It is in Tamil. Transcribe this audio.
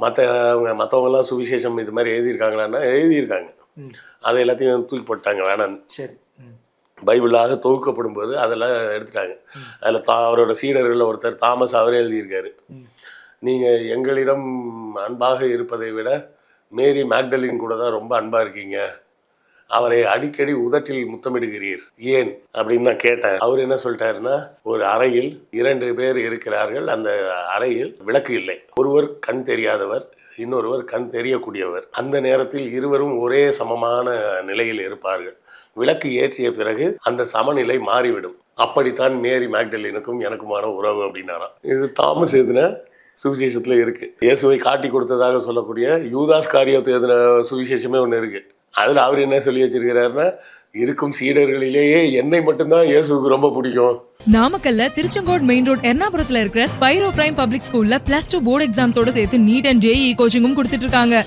மற்றவங்கலாம் சுவிசேஷம் இது மாதிரி எழுதியிருக்காங்களான்னா எழுதியிருக்காங்க. அதை எல்லாத்தையும் தூக்கி போட்டாங்க வேணான்னு. சரி. பைபிளாக தொகுக்கப்படும் போது அதெல்லாம் எடுத்துட்டாங்க. அதில் அவரோட சீடர்களில் ஒருத்தர் தாமஸ் அவரே எழுதியிருக்காரு, நீங்கள் எங்களிடம் அன்பாக இருப்பதை விட மேரி மேக்டலின் கூட தான் ரொம்ப அன்பாக இருக்கீங்க, அவரை அடிக்கடி உதட்டில் முத்தமிடுகிறீர் ஏன் அப்படின்னு நான் கேட்டேன். அவர் என்ன சொல்லிட்டாருன்னா, ஒரு அறையில் 2 பேர் இருக்கிறார்கள், அந்த அறையில் விளக்கு இல்லை, ஒருவர் கண் தெரியாதவர், இன்னொருவர் கண் தெரியக்கூடியவர், அந்த நேரத்தில் இருவரும் ஒரே சமமான நிலையில் இருப்பார்கள், விளக்கு ஏற்றிய பிறகு அந்த சமநிலை மாறிவிடும், அப்படித்தான் மேரி மேக்டலினுக்கும் எனக்குமான உறவு அப்படின்னாராம். இது தாமஸ் எழுதின சுவிசேஷத்துல இருக்கு. இயேசுவை காட்டி கொடுத்ததாக சொல்லக்கூடிய யூதாஸ் காரியோத்து எழுதின சுவிசேஷமே ஒன்று இருக்கு. அதில் அவர் என்ன சொல்லி வச்சிருக்கிறாருன்னா, இருக்கும் சீடர்களிலேயே என்னை மட்டும்தான் இயேசுக்கு ரொம்ப பிடிக்கும். நாமக்கல்ல திருச்செங்கோடு மெயின் ரோட் எர்ணாபுரத்துல இருக்கிற ஸ்பைரோ பிரைம் பப்ளிக் ஸ்கூல்ல +2 போர்டு எக்ஸாம்ஸோட சேர்த்து நீட் அண்ட் JEE கோச்சிங்கும் கொடுத்துட்டு இருக்காங்க.